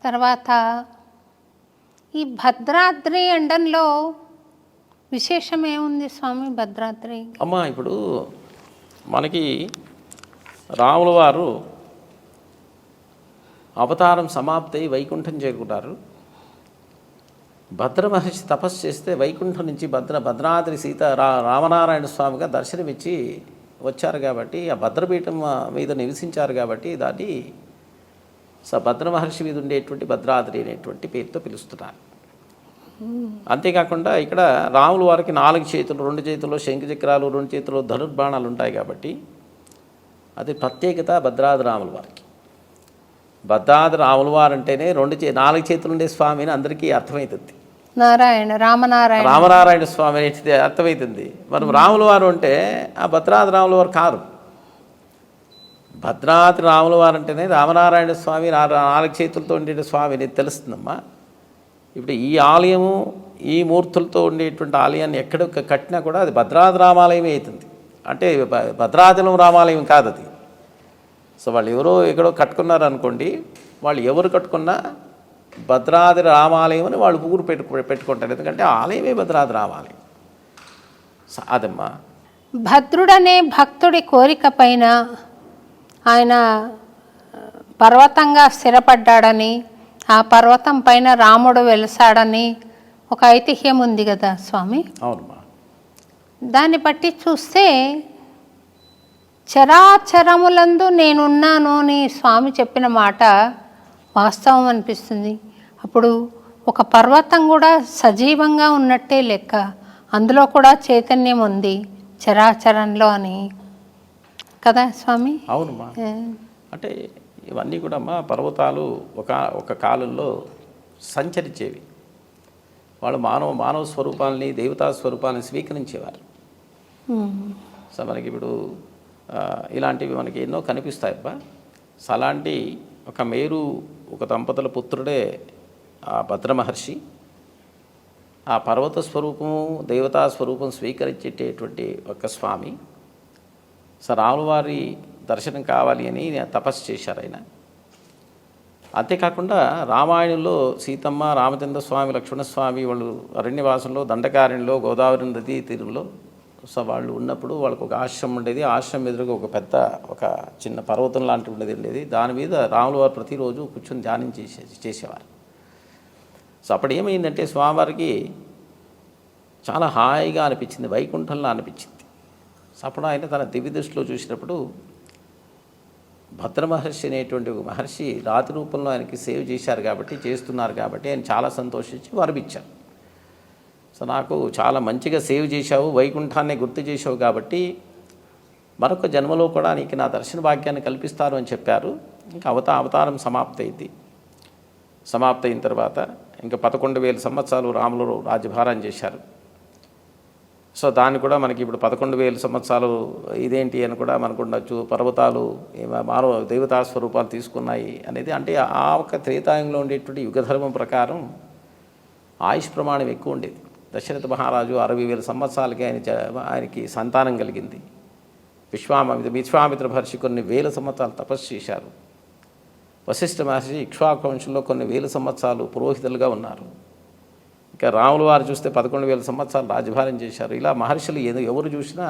తర్వాత ఈ భద్రాద్రి ఎండంలో విశేషం ఏముంది స్వామి భద్రాద్రి? అమ్మ ఇప్పుడు మనకి రాముల వారు అవతారం సమాప్తి వైకుంఠం చేరుకుంటారు. భద్ర మహర్షి తపస్సు చేస్తే వైకుంఠం నుంచి భద్రాద్రి రామనారాయణ స్వామిగా దర్శనమిచ్చి వచ్చారు కాబట్టి ఆ భద్రపీఠం మీద నివసించారు కాబట్టి దాన్ని భద్ర మహర్షి మీద ఉండేటువంటి భద్రాద్రి అనేటువంటి పేరుతో పిలుస్తున్నారు. అంతేకాకుండా ఇక్కడ రాముల వారికి 4 చేతులు, 2 చేతుల్లో శంఖచక్రాలు, 2 చేతుల్లో ధనుర్బాణాలు ఉంటాయి కాబట్టి అది ప్రత్యేకత భద్రాద్రి రాముల వారికి. భద్రాద్రి రాముల వారు అంటేనే 4 చేతులు ఉండే స్వామి అని అందరికీ అర్థమవుతుంది. రామనారాయణ స్వామి అనేది అర్థమవుతుంది. మనం రాముల వారు అంటే ఆ భద్రాద్రి రాముల వారు కాదు. భద్రాద్రి రాముల వారు అంటేనే రామనారాయణ స్వామి 4 చేతులతో ఉండే స్వామి అనేది తెలుస్తుందమ్మా. ఇప్పుడు ఈ ఆలయము ఈ మూర్తులతో ఉండేటువంటి ఆలయాన్ని ఎక్కడ కట్టినా కూడా అది భద్రాద్రి రామాలయమే అవుతుంది. అంటే భద్రాచలం రామాలయం కాదు అది. సో వాళ్ళు ఎవరో ఎక్కడో కట్టుకున్నారు అనుకోండి, వాళ్ళు ఎవరు కట్టుకున్నా భద్రాద్రి రామాలయం అని వాళ్ళు ఊరు పెట్టుకుంటారు. ఎందుకంటే ఆలయమే భద్రాద్రి రామాలయం. అదమ్మా. భద్రుడనే భక్తుడి కోరిక పైన ఆయన పర్వతంగా స్థిరపడ్డాడని, ఆ పర్వతం పైన రాముడు వెలిసాడని ఒక ఐతిహ్యం ఉంది కదా స్వామి. అవునమ్మా. దాన్ని బట్టి చూస్తే చరాచరములందు నేనున్నాను అని స్వామి చెప్పిన మాట వాస్తవం అనిపిస్తుంది. అప్పుడు ఒక పర్వతం కూడా సజీవంగా ఉన్నట్టే లెక్క, అందులో కూడా చైతన్యం ఉంది చరాచరంలో అని కదా స్వామి. అవునమ్మా. అంటే ఇవన్నీ కూడా అమ్మా పర్వతాలు ఒక కాలంలో సంచరించేవి. వాళ్ళు మానవ స్వరూపాలని, దేవతా స్వరూపాలని స్వీకరించేవారు. సో మనకి ఇప్పుడు ఇలాంటివి మనకి ఎన్నో కనిపిస్తాయి అబ్బా. అలాంటి ఒక మేరు ఒక దంపతుల పుత్రుడే ఆ భద్ర మహర్షి. ఆ పర్వత స్వరూపము, దేవతా స్వరూపం స్వీకరించేటటువంటి ఒక స్వామి. సో రాముల వారి దర్శనం కావాలి అని తపస్సు చేశారు ఆయన. అంతేకాకుండా రామాయణంలో సీతమ్మ, రామచంద్ర స్వామి, లక్ష్మణస్వామి వాళ్ళు అరణ్యవాసంలో దండకారణ్యంలో గోదావరి నదీ తీరంలో సో వాళ్ళు ఉన్నప్పుడు వాళ్ళకు ఒక ఆశ్రమం ఉండేది. ఆశ్రమం ఎదురుగా ఒక చిన్న పర్వతం లాంటివి ఉండేది. దాని మీద రాముల వారు ప్రతిరోజు కూర్చొని ధ్యానం చేసేవారు. సో అప్పుడు ఏమైందంటే స్వామివారికి చాలా హాయిగా అనిపించింది, వైకుంఠంలో అనిపించింది. సో అప్పుడు ఆయన తన దివ్య దృష్టిలో చూసినప్పుడు భద్ర మహర్షి అనేటువంటి ఒక మహర్షి రాతి రూపంలో ఆయనకి సేవ్ చేస్తున్నారు కాబట్టి ఆయన చాలా సంతోషించి వరమిచ్చారు. సో నాకు చాలా మంచిగా సేవ్ చేశావు, వైకుంఠాన్ని గుర్తు చేశావు కాబట్టి మరొక జన్మలో కూడా నీకు నా దర్శన భాగ్యాన్ని కల్పిస్తారు అని చెప్పారు. ఇంకా అవతారం సమాప్తయిన తర్వాత ఇంకా 11,000 సంవత్సరాలు రాములు రాజ్యభారం చేశారు. సో దాన్ని కూడా మనకి ఇప్పుడు 11,000 సంవత్సరాలు ఇదేంటి అని కూడా మనకు ఉండొచ్చు. పర్వతాలు మానవ దేవతా స్వరూపాలు తీసుకున్నాయి అనేది అంటే ఆ ఒక త్రేతాయుగంలో ఉండేటువంటి యుగధర్మం ప్రకారం ఆయుష్ ప్రమాణం ఎక్కువ ఉండేది. దశరథ మహారాజు 60,000 సంవత్సరాలకి ఆయనకి సంతానం కలిగింది. విశ్వామిత్ర మహర్షి కొన్ని 1000 సంవత్సరాలు తపస్సు చేశారు. వశిష్ఠ మహర్షి ఇక్ష్వాకు వంశంలో కొన్ని 1000 సంవత్సరాలు పురోహితులుగా ఉన్నారు. ఇంకా రాముల వారు చూస్తే 11,000 సంవత్సరాలు రాజభారం చేశారు. ఇలా మహర్షులు ఎవరు చూసినా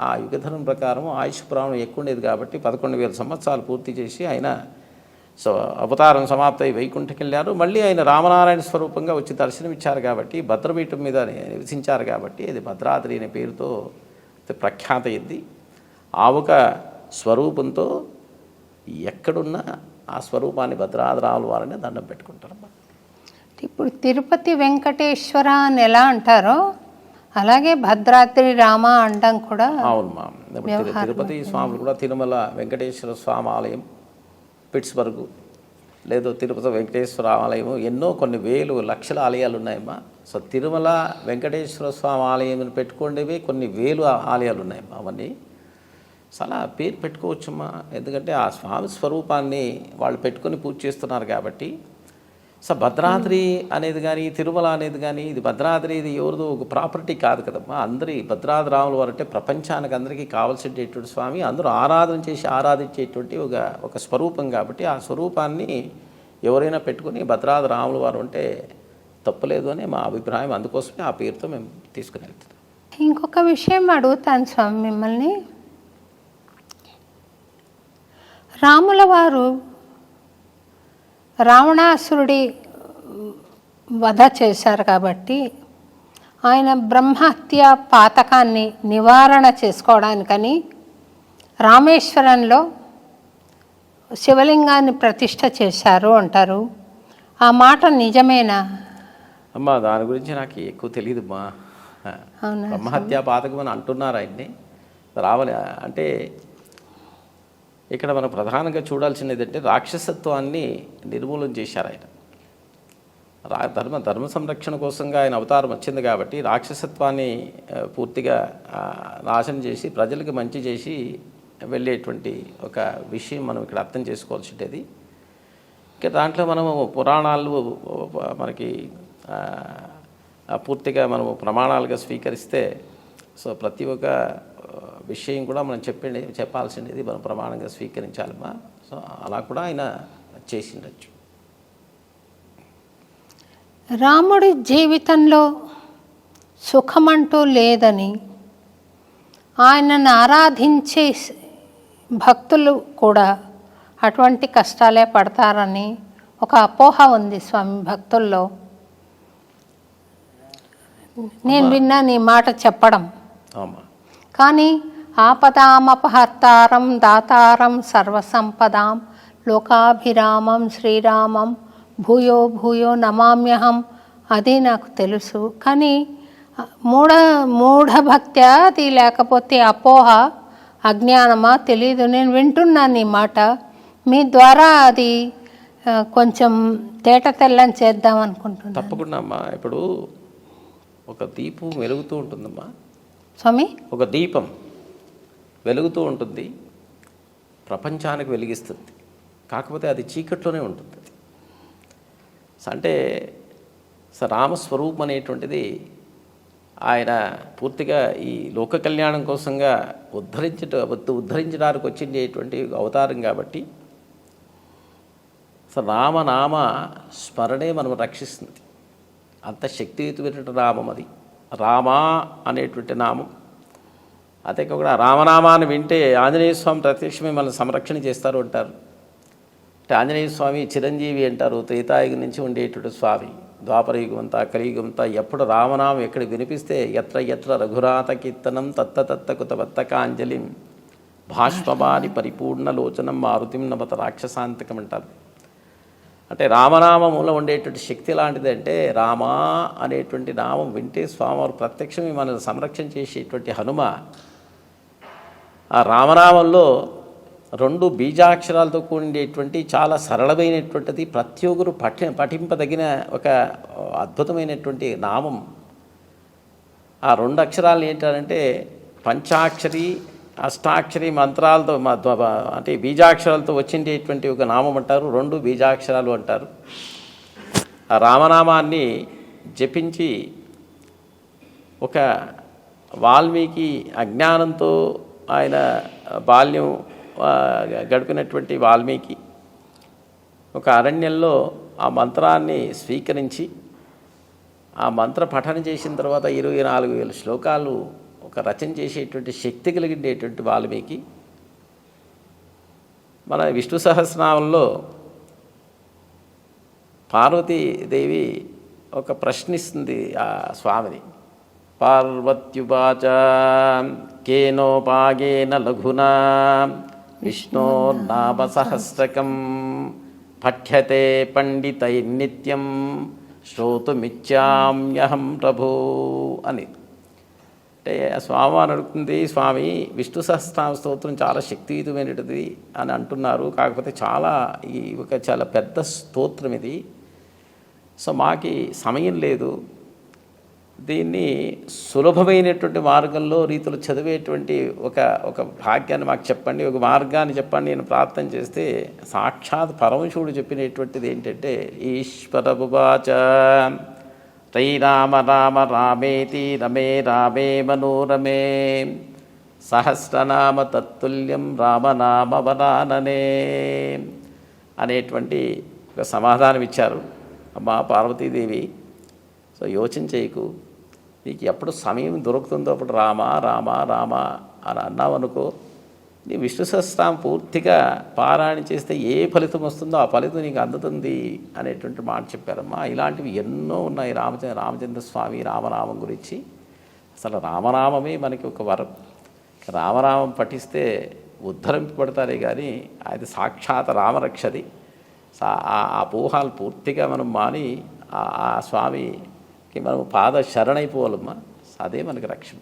ఆ యుగధర్మం ప్రకారం ఆయుష్ ప్రమాణం ఎక్కువ ఉండేది కాబట్టి 11,000 సంవత్సరాలు పూర్తి చేసి ఆయన సో అవతారం సమాప్తయి వైకుంఠకి వెళ్ళారు. మళ్ళీ ఆయన రామనారాయణ స్వరూపంగా వచ్చి దర్శనమిచ్చారు కాబట్టి భద్రపీఠం మీద నివసించారు కాబట్టి అది భద్రాద్రి అనే పేరుతో ప్రఖ్యాత అయింది. ఆ ఒక స్వరూపంతో ఎక్కడున్నా ఆ స్వరూపాన్ని భద్రాద్రి రాముల వారిని దండం పెట్టుకుంటారమ్మా. ఇప్పుడు తిరుపతి వెంకటేశ్వర అని ఎలా అంటారో అలాగే భద్రాద్రి రామ అంటాం కూడా. అవునమ్మా. తిరుపతి స్వాములు కూడా తిరుమల వెంకటేశ్వర స్వామి ఆలయం, పిట్స్బర్గ్ లేదో తిరుపతి వెంకటేశ్వర ఆలయము, ఎన్నో కొన్ని 1000 లక్షల ఆలయాలు ఉన్నాయమ్మా. సో తిరుమల వెంకటేశ్వర స్వామి ఆలయం పెట్టుకోండివి కొన్ని 1000 ఆలయాలు ఉన్నాయమ్మా. అవన్నీ చాలా పేరు పెట్టుకోవచ్చమ్మా. ఎందుకంటే ఆ స్వామి స్వరూపాన్ని వాళ్ళు పెట్టుకొని పూజ చేస్తున్నారు కాబట్టి. సో భద్రాద్రి అనేది కానీ తిరుమల అనేది కానీ ఇది భద్రాద్రి ఇది ఎవరిదో ఒక ప్రాపర్టీ కాదు కదమ్మా. అందరి భద్రాద్రి రాముల వారు అంటే ప్రపంచానికి అందరికీ కావాల్సినటువంటి స్వామి, అందరూ ఆరాధించేటువంటి ఒక స్వరూపం కాబట్టి ఆ స్వరూపాన్ని ఎవరైనా పెట్టుకుని భద్రాద్రి రాముల వారు అంటే తప్పులేదు అని మా అభిప్రాయం. అందుకోసమే ఆ పేరుతో మేము తీసుకుని వెళ్తున్నాం. ఇంకొక విషయం అడుగుతాను స్వామి మిమ్మల్ని. రాముల వారు రావణాసురుడి వధ చేశారు కాబట్టి ఆయన బ్రహ్మహత్య పాతకాన్ని నివారణ చేసుకోవడానికని రామేశ్వరంలో శివలింగాన్ని ప్రతిష్ఠ చేశారు అంటారు. ఆ మాట నిజమేనా? అమ్మా దాని గురించి నాకు ఎక్కువ తెలియదు అమ్మా. బ్రహ్మహత్యా పాతకం అని అంటున్నారు ఆయన్ని. రావాలి అంటే ఇక్కడ మనం ప్రధానంగా చూడాల్సినది ఏంటంటే రాక్షసత్వాన్ని నిర్మూలన చేశారు ఆయన. ధర్మ సంరక్షణ కోసంగా ఆయన అవతారం వచ్చింది కాబట్టి రాక్షసత్వాన్ని పూర్తిగా నాశనం చేసి ప్రజలకు మంచి చేసి వెళ్ళేటువంటి ఒక విషయం మనం ఇక్కడ అర్థం చేసుకోవాల్సింది. ఇక దాంట్లో మనము పురాణాలు మనకి పూర్తిగా మనము ప్రమాణాలుగా స్వీకరిస్తే సో ప్రతి ఒక్క విషయం కూడా మనం చెప్పాల్సింది మనం ప్రమాణంగా స్వీకరించాలమ్మా. సో అలా కూడా ఆయన చేసిండొచ్చు. రాముడి జీవితంలో సుఖమంటూ లేదని, ఆయనను ఆరాధించే భక్తులు కూడా అటువంటి కష్టాలే పడతారని ఒక అపోహ ఉంది స్వామి భక్తుల్లో. నేను విన్నా నీ మాట చెప్పడం. కానీ ఆపదామపహర్తారం దాతారం సర్వసంపదాం లోకాభిరామం శ్రీరామం భూయో భూయో నమామ్యహం, అది నాకు తెలుసు. కానీ మూఢభక్తి అది లేకపోతే అపోహ అజ్ఞానమా తెలీదు. నేను వింటున్నాను ఈ మాట మీ ద్వారా, అది కొంచెం తేట తెల్లని చేద్దాం అనుకుంటున్నాను. తప్పకుండా అమ్మా. ఇప్పుడు ఒక దీపం వెలుగుతూ ఉంటుందమ్మా స్వామి. ఒక దీపం వెలుగుతూ ఉంటుంది, ప్రపంచానికి వెలిగిస్తుంది. కాకపోతే అది చీకట్లోనే ఉంటుంది. అంటే రామస్వరూపం అనేటువంటిది ఆయన పూర్తిగా ఈ లోక కళ్యాణం కోసంగా ఉద్ధరించడానికి వచ్చిండేటువంటి అవతారం కాబట్టి రామనామ స్మరణే మనం రక్షిస్తుంది. అంత శక్తియుతమైనటువంటి నామం అది. రామా అనేటువంటి నామం. అదే కాకుండా రామనామాన్ని వింటే ఆంజనేయ స్వామి ప్రత్యక్షమే మనం సంరక్షణ చేస్తారు అంటారు. అంటే ఆంజనేయ స్వామి చిరంజీవి అంటారు. త్రేతాయుగం నుంచి ఉండేటువంటి స్వామి. ద్వాపరయుగం అంతా కలియుగంతా ఎప్పుడు రామనామం ఎక్కడ వినిపిస్తే ఎత్ర ఎత్ర రఘురాత కీర్తనం తత్త కుత వత్తకాంజలిం భాష్పమాని పరిపూర్ణలోచనం మారుతిం నమత రాక్షసాంతకం అంటారు. అంటే రామనామంలో ఉండేటువంటి శక్తి లాంటిది. అంటే రామా అనేటువంటి నామం వింటే స్వామివారు ప్రత్యక్షమే మనల్ని సంరక్షణ చేసేటువంటి హనుమ. ఆ రామనామంలో 2 బీజాక్షరాలతో కూడినటువంటి చాలా సరళమైనటువంటిది, ప్రతి ఒక్కరు పఠింపదగిన ఒక అద్భుతమైనటువంటి నామం. ఆ 2 అక్షరాలు ఏంటంటే పంచాక్షరి అష్టాక్షరి మంత్రాలతో అంటే బీజాక్షరాలతో వచ్చిండేటువంటి ఒక నామం అంటారు. 2 బీజాక్షరాలు అంటారు. ఆ రామనామాన్ని జపించి ఒక వాల్మీకి అజ్ఞానంతో ఆయన బాల్యం గడిపినటువంటి వాల్మీకి ఒక అరణ్యంలో ఆ మంత్రాన్ని స్వీకరించి ఆ మంత్ర పఠనం చేసిన తర్వాత 24,000 శ్లోకాలు ఒక రచన చేసేటువంటి శక్తి కలిగినటువంటి వాల్మీకి మన విష్ణు సహస్రనామంలో పార్వతీదేవి ఒక ప్రశ్నిస్తుంది ఆ స్వామిని. పార్వత్యువాచ కేనోపాగేన లఘునా విష్ణోర్నామ సహస్రకం పఠ్యతే పండితైర్నిత్యం శ్రోతుమిచ్చామ్యహం ప్రభో అని. అంటే స్వామి అడుగుతుంది, స్వామి విష్ణు సహస్రనామ స్తోత్రం చాలా శక్తియుతమైనది అని అంటున్నారు. కాకపోతే చాలా పెద్ద స్తోత్రం ఇది. సో మాకి సమయం లేదు, దీన్ని సులభమైనటువంటి మార్గంలో రీతిలో చదివేటువంటి ఒక భాగ్యాన్ని మాకు చెప్పండి, ఒక మార్గాన్ని చెప్పండి నేను ప్రార్థన చేస్తే సాక్షాత్ పరమశివుడు చెప్పినటువంటిది ఏంటంటే ఈశ్వరమువాచ శ్రీరామ రామ రామేతి రమే రామే మనోరమే సహస్రనామ తత్తుల్యం రామనామ వరాననే అనేటువంటి ఒక సమాధానం ఇచ్చారు. అమ్మా పార్వతీదేవి, సో యోచన చేయకు, నీకు ఎప్పుడు సమయం దొరుకుతుందో అప్పుడు రామా రామా రామా అని అన్నావనుకో, నీ విష్ణు సహస్రనామం పూర్తిగా పారాయణ చేస్తే ఏ ఫలితం వస్తుందో ఆ ఫలితం నీకు అందుతుంది అనేటువంటి మాట చెప్పారమ్మా. ఇలాంటివి ఎన్నో ఉన్నాయి రామచంద్ర స్వామి రామనామం గురించి. అసలు రామనామమే మనకి ఒక వరం. రామనామం పఠిస్తే ఉద్ధరింపబడతారే కానీ అది సాక్షాత్ రామరక్షది. ఆ అపోహాలు పూర్తిగా మనం మాని ఆ స్వామికి మనం పాద శరణైపోవాలమ్మా. అదే మనకి రక్షణ.